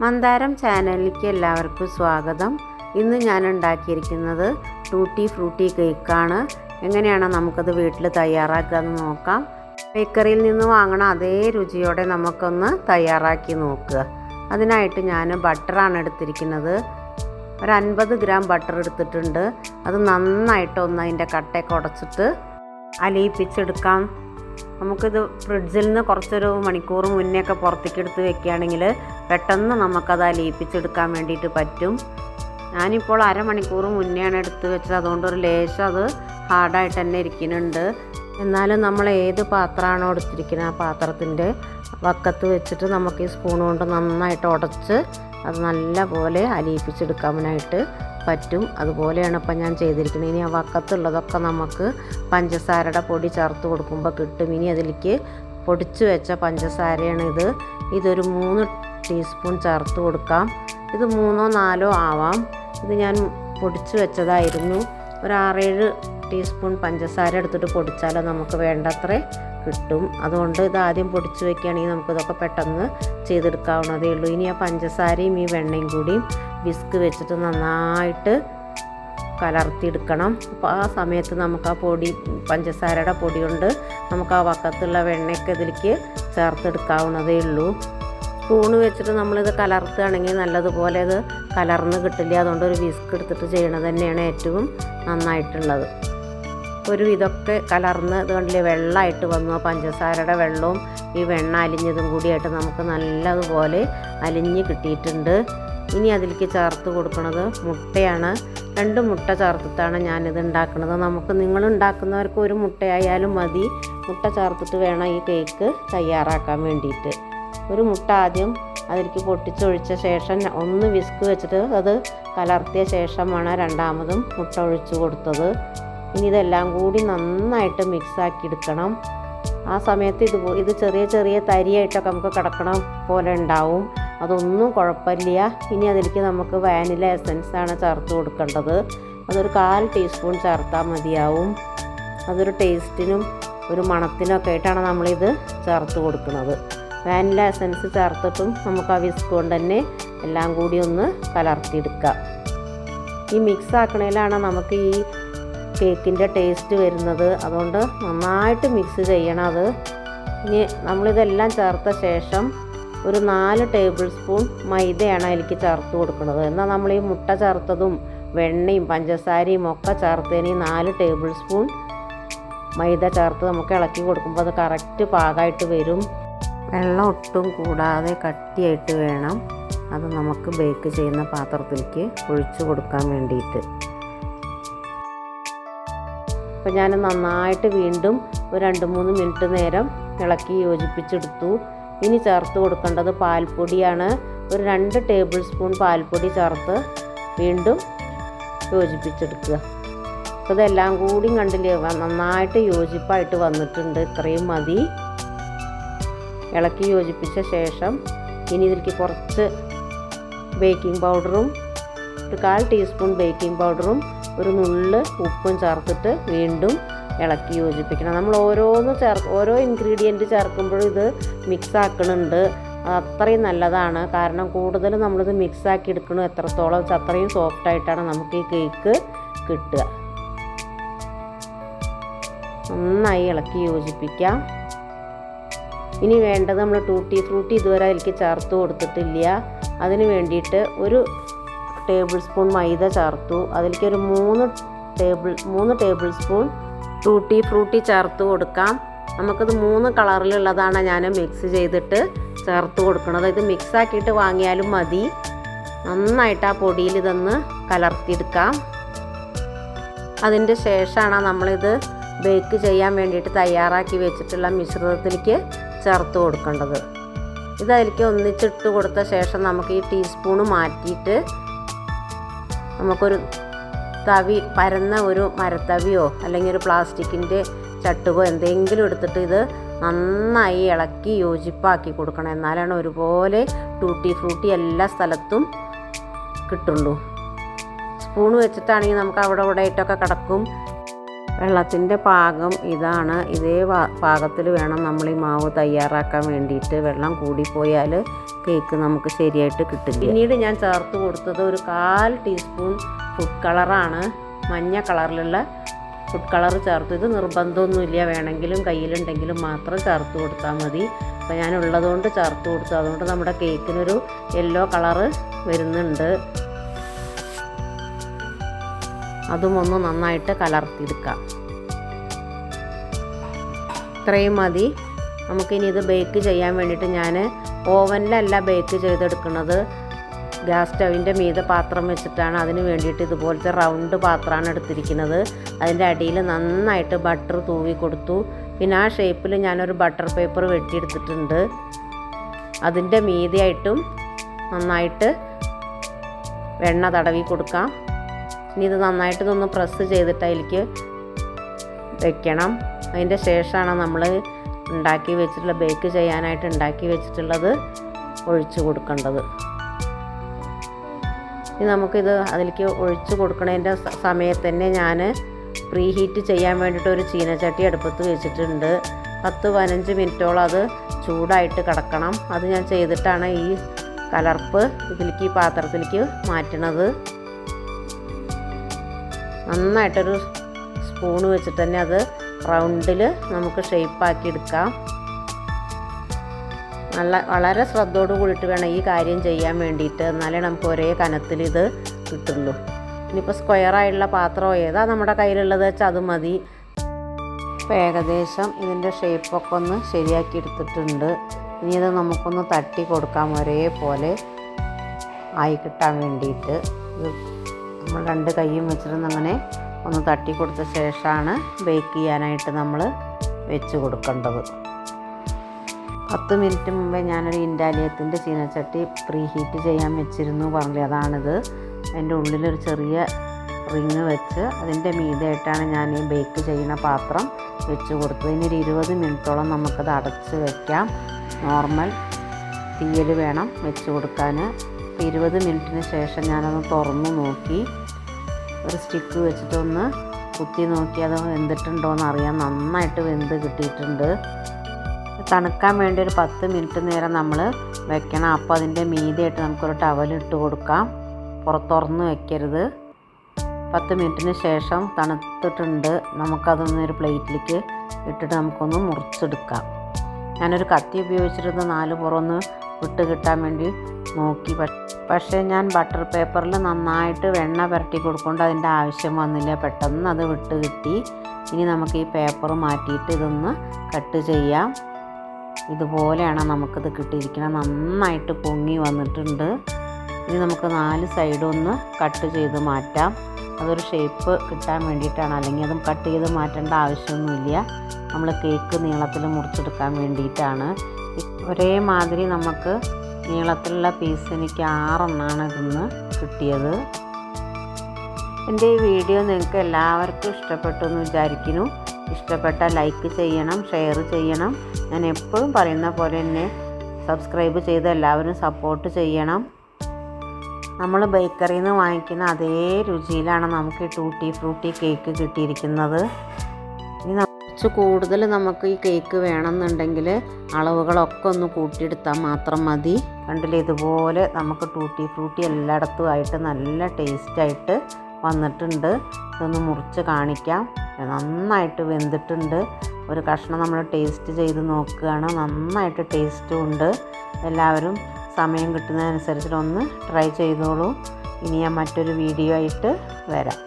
മന്ദാരം ചാനലിലേക്ക് എല്ലാവർക്കും സ്വാഗതം. ഇന്ന് ഞാൻ ഉണ്ടാക്കിയിരിക്കുന്നത് ടൂട്ടി ഫ്രൂട്ടി കേക്കാണ്. എങ്ങനെയാണ് നമുക്കത് വീട്ടിൽ തയ്യാറാക്കുക എന്ന് നോക്കാം. ബേക്കറിയിൽ നിന്ന് വാങ്ങണ അതേ രുചിയോടെ നമുക്കൊന്ന് തയ്യാറാക്കി നോക്കുക. അതിനായിട്ട് ഞാൻ ബട്ടറാണ് എടുത്തിരിക്കുന്നത്. ഒരു 50 ഗ്രാം ബട്ടർ എടുത്തിട്ടുണ്ട്. അത് നന്നായിട്ടൊന്ന് അതിൻ്റെ കട്ടയൊക്കെ ഉടച്ചിട്ട് അലിയിപ്പിച്ചെടുക്കാം. നമുക്കിത് ഫ്രിഡ്ജിൽ നിന്ന് കുറച്ചൊരു മണിക്കൂർ മുന്നേ ഒക്കെ പുറത്തേക്ക് എടുത്ത് വെക്കുകയാണെങ്കിൽ പെട്ടെന്ന് നമുക്കത് അലിയിപ്പിച്ചെടുക്കാൻ വേണ്ടിയിട്ട് പറ്റും. ഞാനിപ്പോൾ അരമണിക്കൂർ മുന്നെയാണ് എടുത്ത് വെച്ചത്. അതുകൊണ്ട് ഒരു ലേശം അത് ഹാർഡായിട്ട് തന്നെ ഇരിക്കുന്നുണ്ട്. എന്നാലും നമ്മൾ ഏത് പാത്രമാണോ എടുത്തിരിക്കുന്നത് ആ പാത്രത്തിൻ്റെ വക്കത്ത് വെച്ചിട്ട് നമുക്ക് ഈ സ്പൂൺ കൊണ്ട് നന്നായിട്ട് ഉടച്ച് അത് നല്ല പോലെ അലിയിപ്പിച്ചെടുക്കാനായിട്ട് പറ്റും. അതുപോലെയാണ് ഇപ്പം ഞാൻ ചെയ്തിരിക്കുന്നത്. ഇനി ആ വക്കത്തുള്ളതൊക്കെ നമുക്ക് പഞ്ചസാരയുടെ പൊടി ചേർത്ത് കൊടുക്കുമ്പോൾ കിട്ടും. ഇനി അതിലേക്ക് പൊടിച്ച് വെച്ച പഞ്ചസാരയാണ് ഇതൊരു 3 ടീസ്പൂൺ ചേർത്ത് കൊടുക്കാം. ഇത് 3ഓ 4ഓ ആവാം. ഇത് ഞാൻ പൊടിച്ച് വെച്ചതായിരുന്നു. ഒരു 6-7 ടീസ്പൂൺ പഞ്ചസാര എടുത്തിട്ട് പൊടിച്ചാൽ നമുക്ക് വേണ്ടത്ര കിട്ടും. അതുകൊണ്ട് ഇത് ആദ്യം പൊടിച്ച് വെക്കുകയാണെങ്കിൽ നമുക്കിതൊക്കെ പെട്ടെന്ന് ചെയ്തെടുക്കാവുന്നതേ ഉള്ളൂ. ഇനി ആ പഞ്ചസാരയും ഈ വെണ്ണയും കൂടിയും വിസ്ക് വെച്ചിട്ട് നന്നായിട്ട് കലർത്തിയെടുക്കണം. അപ്പോൾ ആ സമയത്ത് നമുക്ക് ആ പൊടി പഞ്ചസാരയുടെ പൊടി കൊണ്ട് നമുക്ക് ആ വക്കത്തുള്ള വെണ്ണയൊക്കെ ഇതിലേക്ക് ചേർത്തെടുക്കാവുന്നതേ ഉള്ളൂ. സ്പൂണ് വെച്ചിട്ട് നമ്മളിത് കലർത്തുകയാണെങ്കിൽ നല്ലതുപോലെ ഇത് കലർന്ന് കിട്ടില്ല. അതുകൊണ്ട് ഒരു വിസ്ക് എടുത്തിട്ട് ചെയ്യണത് തന്നെയാണ് ഏറ്റവും നന്നായിട്ടുള്ളത്. ഒരു ഇതൊക്കെ കലർന്ന് ഇത് കണ്ടില്ലേ വെള്ളമായിട്ട് വന്നു. ആ പഞ്ചസാരയുടെ വെള്ളവും ഈ വെണ്ണ അലിഞ്ഞതും കൂടിയായിട്ട് നമുക്ക് നല്ലതുപോലെ അലിഞ്ഞ് കിട്ടിയിട്ടുണ്ട്. ഇനി അതിലേക്ക് ചേർത്ത് കൊടുക്കുന്നത് മുട്ടയാണ്. 2 മുട്ട ചേർത്തിട്ടാണ് ഞാനിത് ഉണ്ടാക്കുന്നത്. നിങ്ങൾ ഉണ്ടാക്കുന്നവർക്ക് ഒരു മുട്ടയായാലും മതി. മുട്ട ചേർത്തിട്ട് വേണം ഈ കേക്ക് തയ്യാറാക്കാൻ വേണ്ടിയിട്ട്. ഒരു മുട്ട ആദ്യം അതിലേക്ക് പൊട്ടിച്ചൊഴിച്ച ശേഷം ഒന്ന് വിസ്ക് വെച്ചിട്ട് അത് കലർത്തിയ ശേഷമാണ് രണ്ടാമതും മുട്ട ഒഴിച്ചു കൊടുത്തത്. ഇനി ഇതെല്ലാം കൂടി നന്നായിട്ട് മിക്സാക്കി എടുക്കണം. ആ സമയത്ത് ഇത് ചെറിയ ചെറിയ തരിയായിട്ടൊക്കെ നമുക്ക് കിടക്കണം പോലെ ഉണ്ടാവും. അതൊന്നും കുഴപ്പമില്ല. ഇനി അതിലേക്ക് നമുക്ക് വാനില എസൻസാണ് ചേർത്ത് കൊടുക്കേണ്ടത്. അതൊരു 1/4 ടീസ്പൂൺ ചേർത്താൽ മതിയാവും. അതൊരു ടേസ്റ്റിനും ഒരു മണത്തിനൊക്കെ ആയിട്ടാണ് നമ്മളിത് ചേർത്ത് കൊടുക്കുന്നത്. വാനില എസൻസ് ചേർത്തിട്ടും നമുക്ക് ആ വിസ്ക് കൊണ്ട് തന്നെ എല്ലാം കൂടി ഒന്ന് കലർത്തിയെടുക്കാം. ഈ മിക്സ് ആക്കണേലാണ് നമുക്ക് ഈ കേക്കിൻ്റെ ടേസ്റ്റ് വരുന്നത്. അതുകൊണ്ട് നന്നായിട്ട് മിക്സ് ചെയ്യണം അത്. ഇനി നമ്മളിതെല്ലാം ചേർത്ത ശേഷം ഒരു 4 ടേബിൾ സ്പൂൺ മൈദയാണ് അതിലേക്ക് ചേർത്ത് കൊടുക്കുന്നത്. എന്നാൽ നമ്മൾ ഈ മുട്ട ചേർത്തതും വെണ്ണയും പഞ്ചസാരയും ഒക്കെ ചേർത്തതിന് 4 ടേബിൾ സ്പൂൺ മൈദ ചേർത്ത് നമുക്ക് ഇളക്കി കൊടുക്കുമ്പോൾ അത് കറക്റ്റ് പാകമായിട്ട് വരും. വെള്ളം ഒട്ടും കൂടാതെ കട്ടിയായിട്ട് വേണം അത് നമുക്ക് ബേക്ക് ചെയ്യുന്ന പാത്രത്തിലേക്ക് ഒഴിച്ചു കൊടുക്കാൻ വേണ്ടിയിട്ട്. അപ്പോൾ ഞാൻ നന്നായിട്ട് വീണ്ടും ഒരു 2-3 മിനിറ്റ് നേരം ഇളക്കി യോജിപ്പിച്ചെടുത്തു. ഇനി ചേർത്ത് കൊടുക്കേണ്ടത് പാൽപ്പൊടിയാണ്. ഒരു 2 ടേബിൾ സ്പൂൺ പാൽപ്പൊടി ചേർത്ത് വീണ്ടും യോജിപ്പിച്ചെടുക്കുക. അപ്പോൾ ഇതെല്ലാം കൂടി കണ്ടില്ലേ നന്നായിട്ട് യോജിപ്പായിട്ട് വന്നിട്ടുണ്ട്. ഇത്രയും മതി. ഇളക്കി യോജിപ്പിച്ച ശേഷം ഇനി ഇതിലേക്ക് കുറച്ച് ബേക്കിംഗ് പൗഡറും ഒരു 1/4 ടീസ്പൂൺ ബേക്കിംഗ് പൗഡറും ഒരു നുള്ള് ഉപ്പും ചേർത്തിട്ട് വീണ്ടും ഇളക്കി യോജിപ്പിക്കണം. നമ്മൾ ഓരോ ഇൻഗ്രീഡിയൻറ്റ് ചേർക്കുമ്പോഴും ഇത് മിക്സ് ആക്കണുണ്ട്. അത്രയും നല്ലതാണ്. കാരണം കൂടുതൽ നമ്മളിത് മിക്സാക്കി എടുക്കണം എത്രത്തോളം അത്രയും സോഫ്റ്റായിട്ടാണ് നമുക്ക് ഈ കേക്ക് കിട്ടുക. നന്നായി ഇളക്കി യോജിപ്പിക്കാം. ഇനി വേണ്ടത് നമ്മൾ ടൂട്ടി ഫ്രൂട്ടി ഇതുവരെ അതിലേക്ക് ചേർത്ത് കൊടുത്തിട്ടില്ല. അതിന് വേണ്ടിയിട്ട് ഒരു ടേബിൾ സ്പൂൺ മൈദ ചേർത്തു. അതിലേക്ക് ഒരു 3 ടേബിൾ സ്പൂൺ ടൂട്ടി ഫ്രൂട്ടി ചേർത്ത് കൊടുക്കാം. നമുക്കിത് 3 കളറിലുള്ളതാണ് ഞാൻ മിക്സ് ചെയ്തിട്ട് ചേർത്ത് കൊടുക്കുന്നത്. ഇത് മിക്സാക്കിയിട്ട് വാങ്ങിയാലും മതി. നന്നായിട്ട് ആ പൊടിയിൽ ഇതൊന്ന് കലർത്തിയെടുക്കാം. അതിൻ്റെ ശേഷമാണ് നമ്മളിത് ബേക്ക് ചെയ്യാൻ വേണ്ടിയിട്ട് തയ്യാറാക്കി വെച്ചിട്ടുള്ള മിശ്രിതത്തിലേക്ക് ചേർത്ത് കൊടുക്കേണ്ടത്. ഇത് അതിലേക്ക് ഒന്നിച്ചിട്ട് കൊടുത്ത ശേഷം നമുക്ക് ഈ ടീസ്പൂണ് മാറ്റിയിട്ട് നമുക്കൊരു പരന്ന ഒരു മരത്തവിയോ അല്ലെങ്കിൽ ഒരു പ്ലാസ്റ്റിക്കിൻ്റെ ചട്ടുകോ എന്തെങ്കിലും എടുത്തിട്ട് ഇത് നന്നായി ഇളക്കി യോജിപ്പാക്കി കൊടുക്കണം. എന്നാലാണ് ഒരുപോലെ ടൂട്ടി ഫ്രൂട്ടി എല്ലാ സ്ഥലത്തും കിട്ടുള്ളൂ. സ്പൂൺ വെച്ചിട്ടാണെങ്കിൽ നമുക്ക് അവിടെ ഇവിടെ ആയിട്ടൊക്കെ കിടക്കും. വെള്ളത്തിൻ്റെ പാകം ഇതാണ്. ഇതേ പാകത്തിൽ വേണം നമ്മൾ ഈ മാവ് തയ്യാറാക്കാൻ വേണ്ടിയിട്ട്. വെള്ളം കൂടിപ്പോയാൽ കേക്ക് നമുക്ക് ശരിയായിട്ട് കിട്ടില്ല. പിന്നീട് ഞാൻ ചേർത്ത് കൊടുത്തത് ഒരു 1/4 ടീസ്പൂൺ ഫുഡ് കളറാണ്. മഞ്ഞ കളറിലുള്ള ഫുഡ് കളർ ചേർത്തു. ഇത് നിർബന്ധമൊന്നുമില്ല, വേണമെങ്കിലും കയ്യിലുണ്ടെങ്കിലും മാത്രം ചേർത്ത് കൊടുത്താൽ മതി. അപ്പോൾ ഞാൻ ഉള്ളതുകൊണ്ട് ചേർത്ത് കൊടുത്തു. അതുകൊണ്ട് നമ്മുടെ കേക്കിനൊരു യെല്ലോ കളറ് വരുന്നുണ്ട്. അതും ഒന്ന് നന്നായിട്ട് കലർത്തിയെടുക്കാം. ഇത്രയും മതി. നമുക്കിനി ഇത് ബേക്ക് ചെയ്യാൻ വേണ്ടിയിട്ട് ഞാൻ ഓവനിലല്ല ബേക്ക് ചെയ്തെടുക്കുന്നത്, ഗ്യാസ് സ്റ്റവിൻ്റെ മീതെ പാത്രം വെച്ചിട്ടാണ്. അതിന് വേണ്ടിയിട്ട് ഇതുപോലത്തെ റൗണ്ട് പാത്രമാണ് എടുത്തിരിക്കുന്നത്. അതിൻ്റെ അടിയിൽ നന്നായിട്ട് ബട്ടർ തൂവി കൊടുത്തു. പിന്നെ ആ ഷേപ്പിൽ ഞാനൊരു ബട്ടർ പേപ്പർ വെട്ടിയെടുത്തിട്ടുണ്ട്. അതിൻ്റെ മീതെയായിട്ടും നന്നായിട്ട് എണ്ണ തടവി കൊടുക്കാം. ഇനി ഇത് നന്നായിട്ട് ഇതൊന്ന് പ്രസ് ചെയ്തിട്ട് അതിലേക്ക് വെക്കണം. അതിൻ്റെ ശേഷമാണ് നമ്മൾ ഉണ്ടാക്കി വെച്ചിട്ടുള്ള ബേക്ക് ചെയ്യാനായിട്ട് ഉണ്ടാക്കി വെച്ചിട്ടുള്ളത് ഒഴിച്ച് കൊടുക്കേണ്ടത്. ഇനി നമുക്കിത് അതിലേക്ക് ഒഴിച്ച് കൊടുക്കുന്നതിൻ്റെ സമയത്ത് തന്നെ ഞാൻ പ്രീ ഹീറ്റ് ചെയ്യാൻ വേണ്ടിയിട്ട് ഒരു ചീനച്ചട്ടി അടുപ്പത്ത് വെച്ചിട്ടുണ്ട്. 10-15 മിനിറ്റോളം അത് ചൂടായിട്ട് കിടക്കണം. അത് ഞാൻ ചെയ്തിട്ടാണ് ഈ കലർപ്പ് ഇതിലേക്ക് ഈ പാത്രത്തിലേക്ക് മാറ്റണത്. നന്നായിട്ടൊരു സ്പൂണ് വെച്ചിട്ട് തന്നെ അത് റൗണ്ടിൽ നമുക്ക് ഷേപ്പാക്കി എടുക്കാം. വളരെ ശ്രദ്ധയോട് കൂടിയിട്ട് വേണം ഈ കാര്യം ചെയ്യാൻ വേണ്ടിയിട്ട്, എന്നാലേ നമുക്ക് ഒരേ കനത്തിൽ ഇത് കിട്ടുള്ളൂ. ഇനിയിപ്പോൾ സ്ക്വയറായുള്ള പാത്രം ഏതാ നമ്മുടെ കയ്യിലുള്ളത് വെച്ചാൽ അത് മതി. ഇപ്പോൾ ഏകദേശം ഇതിൻ്റെ ഷേപ്പൊക്കെ ഒന്ന് ശരിയാക്കി എടുത്തിട്ടുണ്ട്. ഇനി ഇത് നമുക്കൊന്ന് തട്ടി കൊടുക്കാം ഒരേപോലെ ആയി കിട്ടാൻ വേണ്ടിയിട്ട്. ഇത് നമ്മൾ 2 കൈയും വെച്ചിട്ട് അങ്ങനെ ഒന്ന് തട്ടി കൊടുത്ത ശേഷമാണ് ബേക്ക് ചെയ്യാനായിട്ട് നമ്മൾ വെച്ച് കൊടുക്കേണ്ടത്. 10 മിനിറ്റ് മുമ്പേ ഞാനൊരു ഇൻഡാലിയത്തിൻ്റെ ചീനച്ചട്ടി പ്രീ ഹീറ്റ് ചെയ്യാൻ വെച്ചിരുന്നു പറഞ്ഞില്ലേ, അതാണിത്. അതിൻ്റെ ഉള്ളിലൊരു ചെറിയ റിങ് വെച്ച് അതിൻ്റെ മീതെയായിട്ടാണ് ഞാൻ ഈ ബേക്ക് ചെയ്യുന്ന പാത്രം വെച്ച് കൊടുത്തത്. ഇനി ഒരു 20 മിനിറ്റോളം നമുക്കത് അടച്ച് വയ്ക്കാം. നോർമൽ തീയിൽ വേണം വെച്ച് കൊടുക്കാൻ. 20 മിനിറ്റിന് ശേഷം ഞാനത് തുറന്ന് നോക്കി, ഒരു സ്റ്റിക്ക് വെച്ചിട്ടൊന്ന് കുത്തി നോക്കി അത് വെന്തിട്ടുണ്ടോയെന്ന് അറിയാൻ. നന്നായിട്ട് വെന്ത് കിട്ടിയിട്ടുണ്ട്. തണുക്കാൻ വേണ്ടി ഒരു 10 മിനിറ്റ് നേരം നമ്മൾ വെക്കണം. അപ്പോൾ അതിൻ്റെ മീതെയായിട്ട് നമുക്കൊരു ടവലിട്ട് കൊടുക്കാം. തുറന്ന് വെക്കരുത്. 10 മിനിറ്റിന് ശേഷം തണുത്തിട്ടുണ്ട്. നമുക്കതൊന്നൊരു പ്ലേറ്റിലേക്ക് ഇട്ടിട്ട് നമുക്കൊന്ന് മുറിച്ചെടുക്കാം. ഞാനൊരു കത്തി ഉപയോഗിച്ചിരുന്ന 4 പുറമൊന്ന് വിട്ട് കിട്ടാൻ വേണ്ടി നോക്കി. പക്ഷേ ഞാൻ ബട്ടർ പേപ്പറിൽ നന്നായിട്ട് വെണ്ണ പുരട്ടി കൊടുക്കൊണ്ട് അതിൻ്റെ ആവശ്യം വന്നില്ല. പെട്ടെന്ന് അത് വിട്ട് കിട്ടി. ഇനി നമുക്ക് ഈ പേപ്പർ മാറ്റിയിട്ട് ഇതൊന്ന് കട്ട് ചെയ്യാം. ഇതുപോലെയാണ് നമുക്കിത് കിട്ടിയിരിക്കുന്നത്. നന്നായിട്ട് പൊങ്ങി വന്നിട്ടുണ്ട്. ഇനി നമുക്ക് 4 സൈഡും ഒന്ന് കട്ട് ചെയ്ത് മാറ്റാം. അതൊരു ഷേപ്പ് കിട്ടാൻ വേണ്ടിയിട്ടാണ്, അല്ലെങ്കിൽ അതും കട്ട് ചെയ്ത് മാറ്റേണ്ട ആവശ്യമൊന്നുമില്ല. നമ്മൾ കേക്ക് നീളത്തിൽ മുറിച്ചെടുക്കാൻ വേണ്ടിയിട്ടാണ്. ഒരേമാതിരി നമുക്ക് നീളത്തിലുള്ള പീസ് എനിക്ക് 6 എണ്ണമാണ് ഇതിന്ന് കിട്ടിയത്. എൻ്റെ ഈ വീഡിയോ നിങ്ങൾക്ക് എല്ലാവർക്കും ഇഷ്ടപ്പെട്ടു എന്ന് വിചാരിക്കുന്നു. ഇഷ്ടപ്പെട്ടാൽ ലൈക്ക് ചെയ്യണം, ഷെയർ ചെയ്യണം. ഞാൻ എപ്പോഴും പറയുന്ന പോലെ തന്നെ സബ്സ്ക്രൈബ് ചെയ്ത് എല്ലാവരും സപ്പോർട്ട് ചെയ്യണം. നമ്മൾ ബേക്കറിയിൽ നിന്ന് വാങ്ങിക്കുന്ന അതേ രുചിയിലാണ് നമുക്ക് ഈ ടൂട്ടി ഫ്രൂട്ടി കേക്ക് കിട്ടിയിരിക്കുന്നത്. ഇനി കുറച്ച് കൂടുതൽ നമുക്ക് ഈ കേക്ക് വേണമെന്നുണ്ടെങ്കിൽ അളവുകളൊക്കെ ഒന്ന് കൂട്ടിയെടുത്താൽ മാത്രം മതി. കണ്ടില്ലേ, ഇതുപോലെ നമുക്ക് ടൂട്ടി ഫ്രൂട്ടി എല്ലായിടത്തും ആയിട്ട് നല്ല ടേസ്റ്റായിട്ട് വന്നിട്ടുണ്ട്. ഇതൊന്ന് മുറിച്ച് കാണിക്കാം. നന്നായിട്ട് വെന്തിട്ടുണ്ട്. ഒരു കഷ്ണം നമ്മൾ ടേസ്റ്റ് ചെയ്ത് നോക്കുകയാണ്. നന്നായിട്ട് ടേസ്റ്റും ഉണ്ട്. എല്ലാവരും സമയം കിട്ടുന്നതനുസരിച്ചിട്ടൊന്ന് ട്രൈ ചെയ്തോളൂ. ഇനി ഞാൻ മറ്റൊരു വീഡിയോ ആയിട്ട് വരാം.